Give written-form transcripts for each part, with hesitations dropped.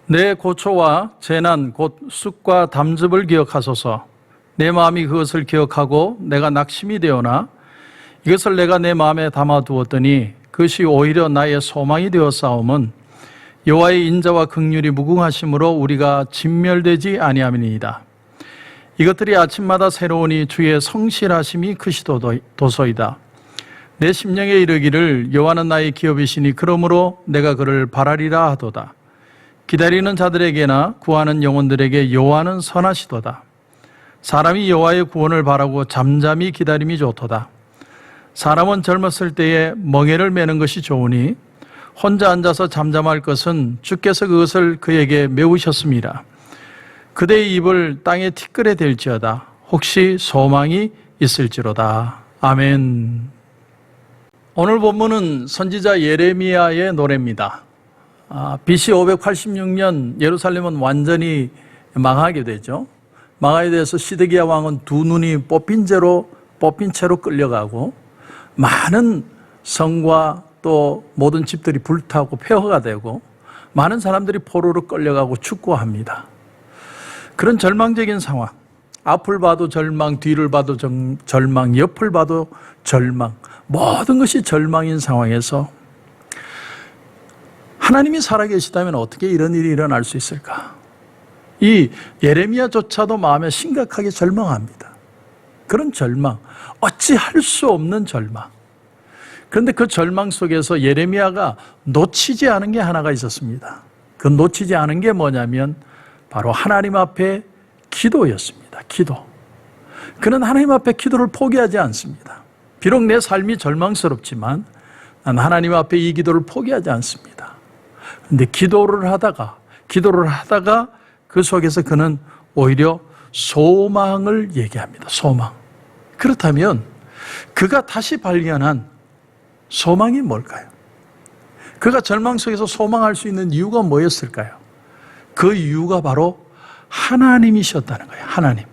내 고초와 재난 곧 쑥과 담즙을 기억하소서. 내 마음이 그것을 기억하고 내가 낙심이 되어나 이것을 내가 내 마음에 담아두었더니 그것이 오히려 나의 소망이 되었사오면 여호와의 인자와 긍휼이 무궁하심으로 우리가 진멸되지 아니함이니이다. 이것들이 아침마다 새로우니 주의 성실하심이 크시도소이다. 내 심령에 이르기를 여호와는 나의 기업이시니 그러므로 내가 그를 바라리라 하도다. 기다리는 자들에게나 구하는 영혼들에게 여호와는 선하시도다. 사람이 여호와의 구원을 바라고 잠잠히 기다림이 좋도다. 사람은 젊었을 때에 멍에를 매는 것이 좋으니 혼자 앉아서 잠잠할 것은 주께서 그것을 그에게 메우셨습니다. 그대의 입을 땅에 티끌에 댈지어다. 혹시 소망이 있을지로다. 아멘. 오늘 본문은 선지자 예레미야의 노래입니다. BC 586년 예루살렘은 완전히 망하게 되죠. 망하게 돼서 시드기야 왕은 두 눈이 뽑힌 채로 끌려가고 많은 성과 또 모든 집들이 불타고 폐허가 되고 많은 사람들이 포로로 끌려가고 죽고합니다. 그런 절망적인 상황, 앞을 봐도 절망, 뒤를 봐도 절망, 옆을 봐도 절망, 모든 것이 절망인 상황에서 하나님이 살아계시다면 어떻게 이런 일이 일어날 수 있을까? 이 예레미야조차도 마음에 심각하게 절망합니다. 그런 절망, 어찌할 수 없는 절망. 그런데 그 절망 속에서 예레미야가 놓치지 않은 게 하나가 있었습니다. 그 놓치지 않은 게 뭐냐면 바로 하나님 앞에 기도였습니다. 기도. 그는 하나님 앞에 기도를 포기하지 않습니다. 비록 내 삶이 절망스럽지만 난 하나님 앞에 이 기도를 포기하지 않습니다. 그런데 기도를 하다가 그 속에서 그는 오히려 소망을 얘기합니다. 소망. 그렇다면 그가 다시 발견한 소망이 뭘까요? 그가 절망 속에서 소망할 수 있는 이유가 뭐였을까요? 그 이유가 바로 하나님이셨다는 거예요. 하나님.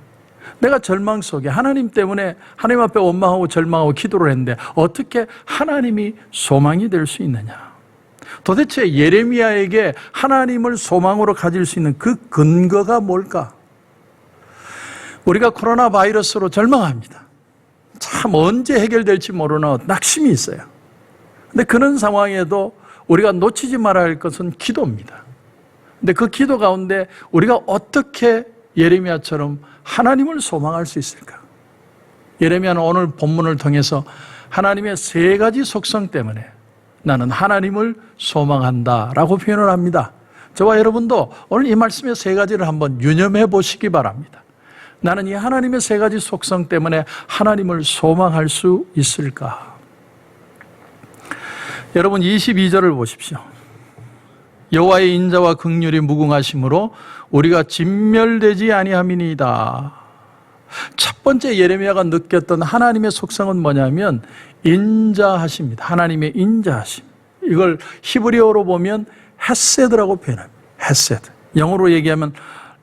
내가 절망 속에 하나님 때문에 하나님 앞에 원망하고 절망하고 기도를 했는데 어떻게 하나님이 소망이 될 수 있느냐? 도대체 예레미야에게 하나님을 소망으로 가질 수 있는 그 근거가 뭘까? 우리가 코로나 바이러스로 절망합니다. 참 언제 해결될지 모르는 낙심이 있어요. 근데 그런 상황에도 우리가 놓치지 말아야 할 것은 기도입니다. 근데 그 기도 가운데 우리가 어떻게 예레미야처럼 하나님을 소망할 수 있을까? 예레미야는 오늘 본문을 통해서 하나님의 세 가지 속성 때문에 나는 하나님을 소망한다라고 표현을 합니다. 저와 여러분도 오늘 이 말씀의 세 가지를 한번 유념해 보시기 바랍니다. 나는 이 하나님의 세 가지 속성 때문에 하나님을 소망할 수 있을까? 여러분 22절을 보십시오. 여호와의 인자와 긍휼이 무궁하심으로 우리가 진멸되지 아니함이니이다. 첫 번째 예레미야가 느꼈던 하나님의 속성은 뭐냐면 인자하십니다. 하나님의 인자하심. 이걸 히브리어로 보면 헤세드라고 표현합니다. 헤세드. 영어로 얘기하면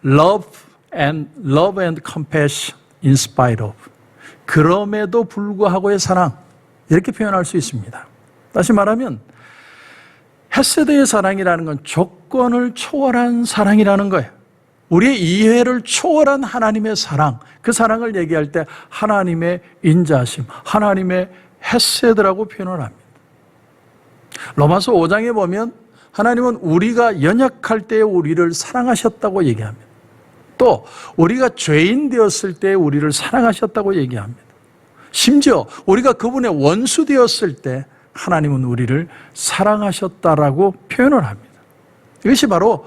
love and compassion in spite of. 그럼에도 불구하고의 사랑. 이렇게 표현할 수 있습니다. 다시 말하면 헤세드의 사랑이라는 건 조건을 초월한 사랑이라는 거예요. 우리의 이해를 초월한 하나님의 사랑, 그 사랑을 얘기할 때 하나님의 인자하심, 하나님의 헤세드라고 표현을 합니다. 로마서 5장에 보면 하나님은 우리가 연약할 때에 우리를 사랑하셨다고 얘기합니다. 또 우리가 죄인 되었을 때 우리를 사랑하셨다고 얘기합니다. 심지어 우리가 그분의 원수 되었을 때 하나님은 우리를 사랑하셨다라고 표현을 합니다. 이것이 바로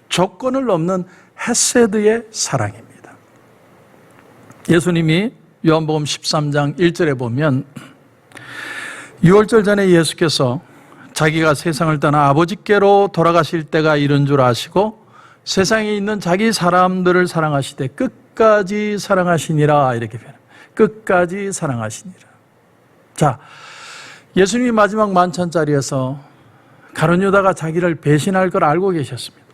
조건을 넘는 헤세드의 사랑입니다. 예수님이 요한복음 13장 1절에 보면 유월절 전에 예수께서 자기가 세상을 떠나 아버지께로 돌아가실 때가 이른 줄 아시고 세상에 있는 자기 사람들을 사랑하시되 끝까지 사랑하시니라 이렇게 표현합니다. 끝까지 사랑하시니라. 자, 예수님이 마지막 만찬자리에서 가룟 유다가 자기를 배신할 걸 알고 계셨습니다.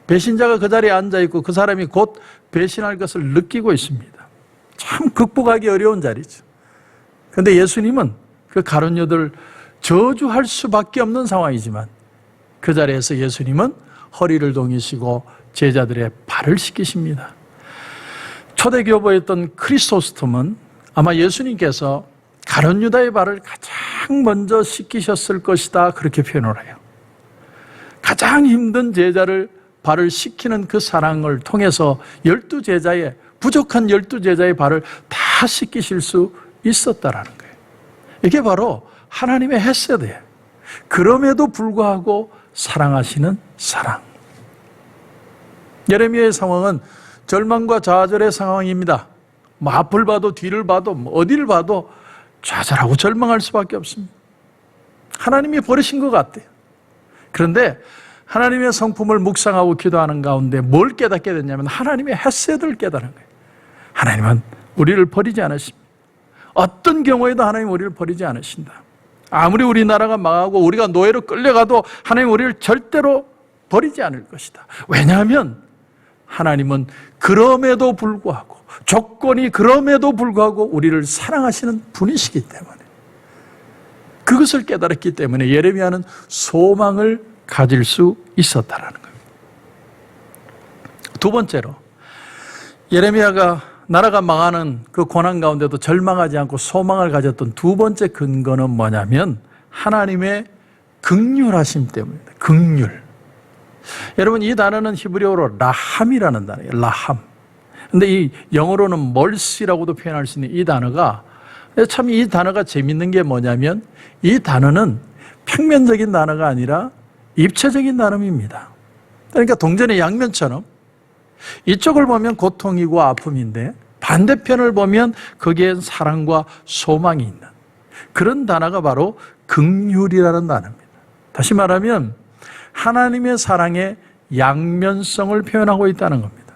배신자가 그 자리에 앉아있고 그 사람이 곧 배신할 것을 느끼고 있습니다. 참 극복하기 어려운 자리죠. 그런데 예수님은 그 가룟 유다를 저주할 수밖에 없는 상황이지만 그 자리에서 예수님은 허리를 동이시고 제자들의 발을 씻기십니다. 초대교포였던 크리소스톰은 아마 예수님께서 가룟 유다의 발을 가장 먼저 씻기셨을 것이다, 그렇게 표현을 해요. 가장 힘든 제자를 발을 씻기는 그 사랑을 통해서 부족한 12제자의 발을 다 씻기실 수 있었다라는 거예요. 이게 바로 하나님의 헤세드예요. 그럼에도 불구하고 사랑하시는 사랑. 예레미야의 상황은 절망과 좌절의 상황입니다. 앞을 봐도 뒤를 봐도 어디를 봐도 좌절하고 절망할 수밖에 없습니다. 하나님이 버리신 것 같아요. 그런데 하나님의 성품을 묵상하고 기도하는 가운데 뭘 깨닫게 됐냐면 하나님의 헤세드를 깨달은 거예요. 하나님은 우리를 버리지 않으십니다. 어떤 경우에도 하나님 우리를 버리지 않으신다. 아무리 우리나라가 망하고 우리가 노예로 끌려가도 하나님 우리를 절대로 버리지 않을 것이다. 왜냐하면 하나님은 그럼에도 불구하고, 조건이 그럼에도 불구하고 우리를 사랑하시는 분이시기 때문에, 그것을 깨달았기 때문에 예레미야는 소망을 가질 수 있었다라는 거예요. 두 번째로, 예레미야가 나라가 망하는 그 고난 가운데도 절망하지 않고 소망을 가졌던 두 번째 근거는 뭐냐면 하나님의 긍휼하심 때문입니다. 긍휼. 여러분, 이 단어는 히브리어로 라함이라는 단어예요. 라함. 근데 이 영어로는 멀시라고도 표현할 수 있는 이 단어가, 참 이 단어가 재밌는 게 뭐냐면 이 단어는 평면적인 단어가 아니라 입체적인 단어입니다. 그러니까 동전의 양면처럼 이쪽을 보면 고통이고 아픔인데 반대편을 보면 거기엔 사랑과 소망이 있는 그런 단어가 바로 긍휼이라는 단어입니다. 다시 말하면 하나님의 사랑의 양면성을 표현하고 있다는 겁니다.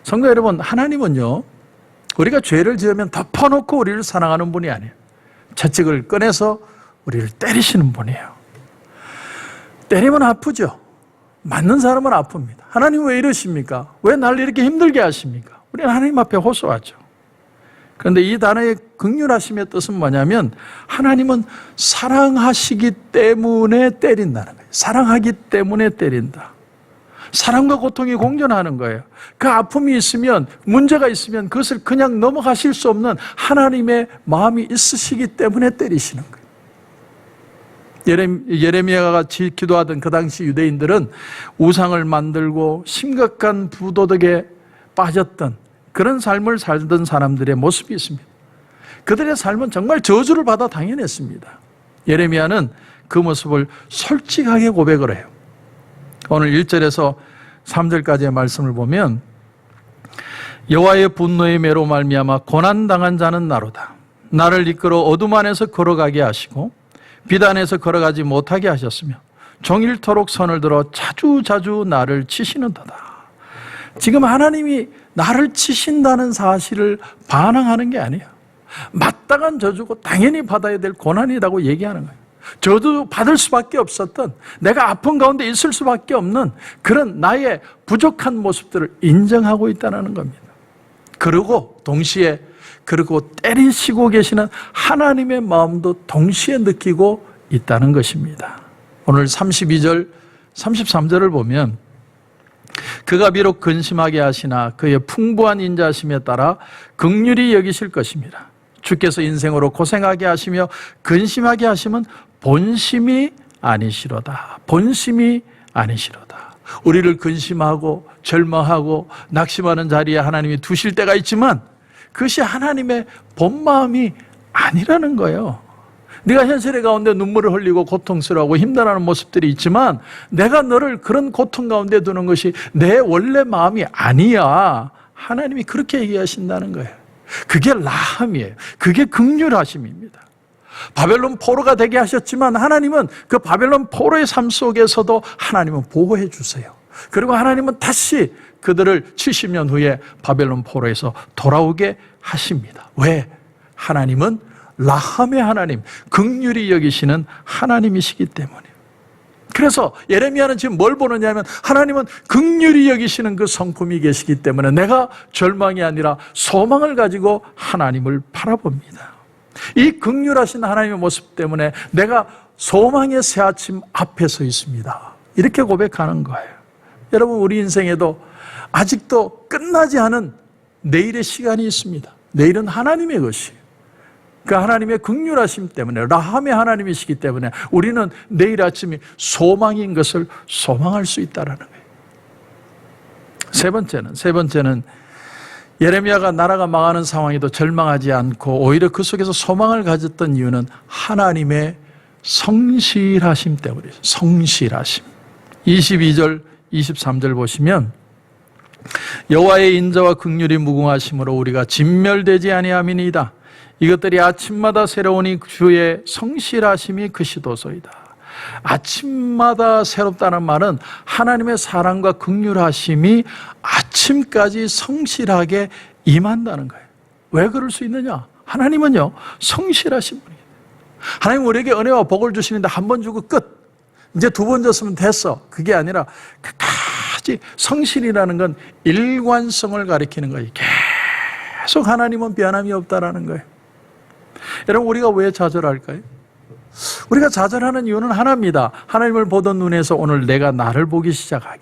성도 여러분, 하나님은요, 우리가 죄를 지으면 덮어놓고 우리를 사랑하는 분이 아니에요. 채찍을 꺼내서 우리를 때리시는 분이에요. 때리면 아프죠. 맞는 사람은 아픕니다. 하나님 왜 이러십니까? 왜 나를 이렇게 힘들게 하십니까? 우리는 하나님 앞에 호소하죠. 그런데 이 단어의 긍휼하심의 뜻은 뭐냐면 하나님은 사랑하시기 때문에 때린다는 거예요. 사랑하기 때문에 때린다. 사랑과 고통이 공존하는 거예요. 그 아픔이 있으면, 문제가 있으면 그것을 그냥 넘어가실 수 없는 하나님의 마음이 있으시기 때문에 때리시는 거예요. 예레미야가 같이 기도하던 그 당시 유대인들은 우상을 만들고 심각한 부도덕에 빠졌던 그런 삶을 살던 사람들의 모습이 있습니다. 그들의 삶은 정말 저주를 받아 당연했습니다. 예레미야는 그 모습을 솔직하게 고백을 해요. 오늘 1절에서 3절까지의 말씀을 보면 여호와의 분노의 매로 말미암아 고난당한 자는 나로다. 나를 이끌어 어둠 안에서 걸어가게 하시고 비단에서 걸어가지 못하게 하셨으며 종일토록 손을 들어 자주자주 나를 치시는도다. 지금 하나님이 나를 치신다는 사실을 반항하는 게 아니에요. 마땅한 저주고 당연히 받아야 될 고난이라고 얘기하는 거예요. 저도 받을 수밖에 없었던, 내가 아픈 가운데 있을 수밖에 없는 그런 나의 부족한 모습들을 인정하고 있다는 겁니다. 그리고 동시에 때리시고 계시는 하나님의 마음도 동시에 느끼고 있다는 것입니다. 오늘 32절, 33절을 보면 그가 비록 근심하게 하시나 그의 풍부한 인자하심에 따라 긍휼히 여기실 것입니다. 주께서 인생으로 고생하게 하시며 근심하게 하시면 본심이 아니시로다. 본심이 아니시로다. 우리를 근심하고 절망하고 낙심하는 자리에 하나님이 두실 때가 있지만 그것이 하나님의 본 마음이 아니라는 거예요. 네가 현실의 가운데 눈물을 흘리고 고통스러워하고 힘들어하는 모습들이 있지만 내가 너를 그런 고통 가운데 두는 것이 내 원래 마음이 아니야. 하나님이 그렇게 얘기하신다는 거예요. 그게 라함이에요. 그게 긍휼하심입니다. 바벨론 포로가 되게 하셨지만 하나님은 그 바벨론 포로의 삶 속에서도 하나님은 보호해 주세요. 그리고 하나님은 다시 그들을 70년 후에 바벨론 포로에서 돌아오게 하십니다. 왜? 하나님은 라함의 하나님, 긍휼히 여기시는 하나님이시기 때문이에요. 그래서 예레미야는 지금 뭘 보느냐면 하나님은 긍휼히 여기시는 그 성품이 계시기 때문에 내가 절망이 아니라 소망을 가지고 하나님을 바라봅니다. 이 긍휼하신 하나님의 모습 때문에 내가 소망의 새 아침 앞에 서 있습니다. 이렇게 고백하는 거예요. 여러분, 우리 인생에도 아직도 끝나지 않은 내일의 시간이 있습니다. 내일은 하나님의 것이에요. 그 하나님의 긍휼하심 때문에, 라함의 하나님이시기 때문에 우리는 내일 아침이 소망인 것을 소망할 수 있다는 거예요. 세 번째는 예레미야가 나라가 망하는 상황에도 절망하지 않고 오히려 그 속에서 소망을 가졌던 이유는 하나님의 성실하심 때문이에요. 성실하심. 22절, 23절 보시면 여호와의 인자와 긍휼이 무궁하심으로 우리가 진멸되지 아니함이니이다. 이것들이 아침마다 새로우니 주의 성실하심이 크시도소이다. 아침마다 새롭다는 말은 하나님의 사랑과 긍휼하심이 아침까지 성실하게 임한다는 거예요. 왜 그럴 수 있느냐? 하나님은요, 성실하신 분이에요. 하나님 우리에게 은혜와 복을 주시는데 한 번 주고 끝. 이제 두 번 줬으면 됐어. 그게 아니라 끝까지 성실이라는 건 일관성을 가리키는 거예요. 계속 하나님은 변함이 없다라는 거예요. 여러분, 우리가 왜 좌절할까요? 우리가 좌절하는 이유는 하나입니다. 하나님을 보던 눈에서 오늘 내가 나를 보기 시작하기,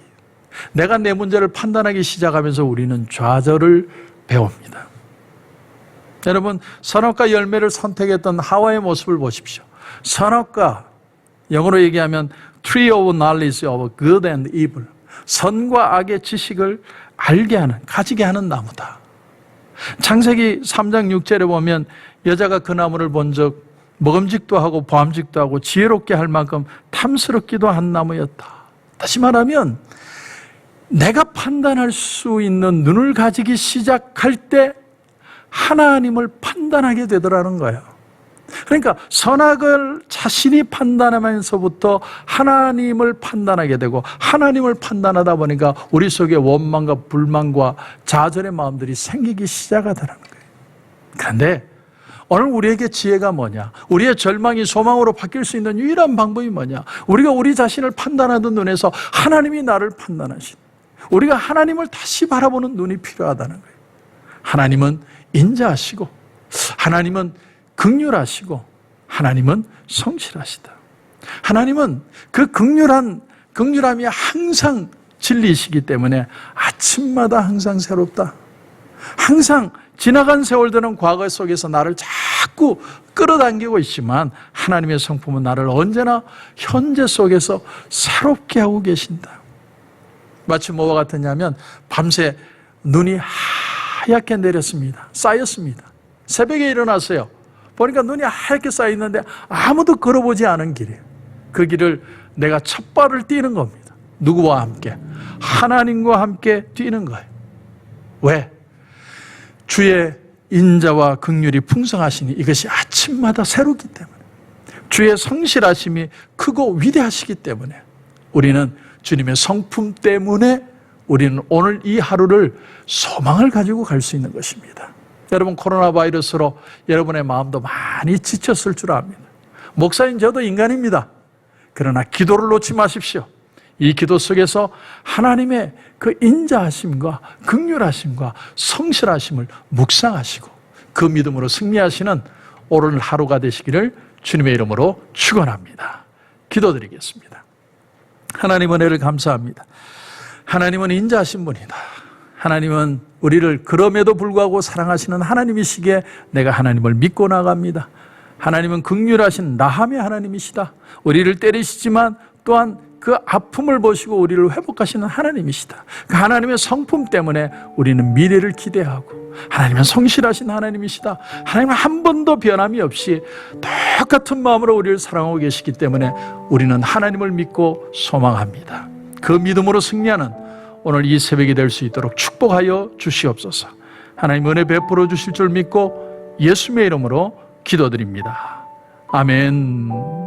내가 내 문제를 판단하기 시작하면서 우리는 좌절을 배웁니다. 여러분, 선악과 열매를 선택했던 하와의 모습을 보십시오. 선악과, 영어로 얘기하면 Tree of Knowledge of Good and Evil, 선과 악의 지식을 알게 하는, 가지게 하는 나무다. 창세기 3장 6절에 보면 여자가 그 나무를 본 적 먹음직도 하고 보암직도 하고 지혜롭게 할 만큼 탐스럽기도 한 나무였다. 다시 말하면 내가 판단할 수 있는 눈을 가지기 시작할 때 하나님을 판단하게 되더라는 거예요. 그러니까 선악을 자신이 판단하면서부터 하나님을 판단하게 되고, 하나님을 판단하다 보니까 우리 속에 원망과 불만과 좌절의 마음들이 생기기 시작하더라는 거예요. 그런데 오늘 우리에게 지혜가 뭐냐? 우리의 절망이 소망으로 바뀔 수 있는 유일한 방법이 뭐냐? 우리가 우리 자신을 판단하던 눈에서 하나님이 나를 판단하신, 우리가 하나님을 다시 바라보는 눈이 필요하다는 거예요. 하나님은 인자하시고, 하나님은 긍휼하시고, 하나님은 성실하시다. 하나님은 그 긍휼함이 항상 진리이시기 때문에 아침마다 항상 새롭다. 항상 지나간 세월들은 과거 속에서 나를 자꾸 끌어당기고 있지만 하나님의 성품은 나를 언제나 현재 속에서 새롭게 하고 계신다. 마치 뭐와 같았냐면 밤새 눈이 하얗게 내렸습니다. 쌓였습니다. 새벽에 일어났어요. 보니까 눈이 하얗게 쌓여있는데 아무도 걸어보지 않은 길이에요. 그 길을 내가 첫 발을 뛰는 겁니다. 누구와 함께? 하나님과 함께 뛰는 거예요. 왜? 주의 인자와 긍휼이 풍성하시니 이것이 아침마다 새롭기 때문에, 주의 성실하심이 크고 위대하시기 때문에, 우리는 주님의 성품 때문에 우리는 오늘 이 하루를 소망을 가지고 갈 수 있는 것입니다. 여러분, 코로나 바이러스로 여러분의 마음도 많이 지쳤을 줄 압니다. 목사인 저도 인간입니다. 그러나 기도를 놓지 마십시오. 이 기도 속에서 하나님의 그 인자하심과 긍휼하심과 성실하심을 묵상하시고 그 믿음으로 승리하시는 오늘 하루가 되시기를 주님의 이름으로 축원합니다. 기도드리겠습니다. 하나님, 은혜를 감사합니다. 하나님은 인자하신 분이다. 하나님은 우리를 그럼에도 불구하고 사랑하시는 하나님이시기에 내가 하나님을 믿고 나갑니다. 하나님은 긍휼하신 라함의 하나님이시다. 우리를 때리시지만 또한 그 아픔을 보시고 우리를 회복하시는 하나님이시다. 그 하나님의 성품 때문에 우리는 미래를 기대하고, 하나님은 성실하신 하나님이시다. 하나님은 한 번도 변함이 없이 똑같은 마음으로 우리를 사랑하고 계시기 때문에 우리는 하나님을 믿고 소망합니다. 그 믿음으로 승리하는 오늘 이 새벽이 될 수 있도록 축복하여 주시옵소서. 하나님 은혜 베풀어 주실 줄 믿고 예수님의 이름으로 기도드립니다. 아멘.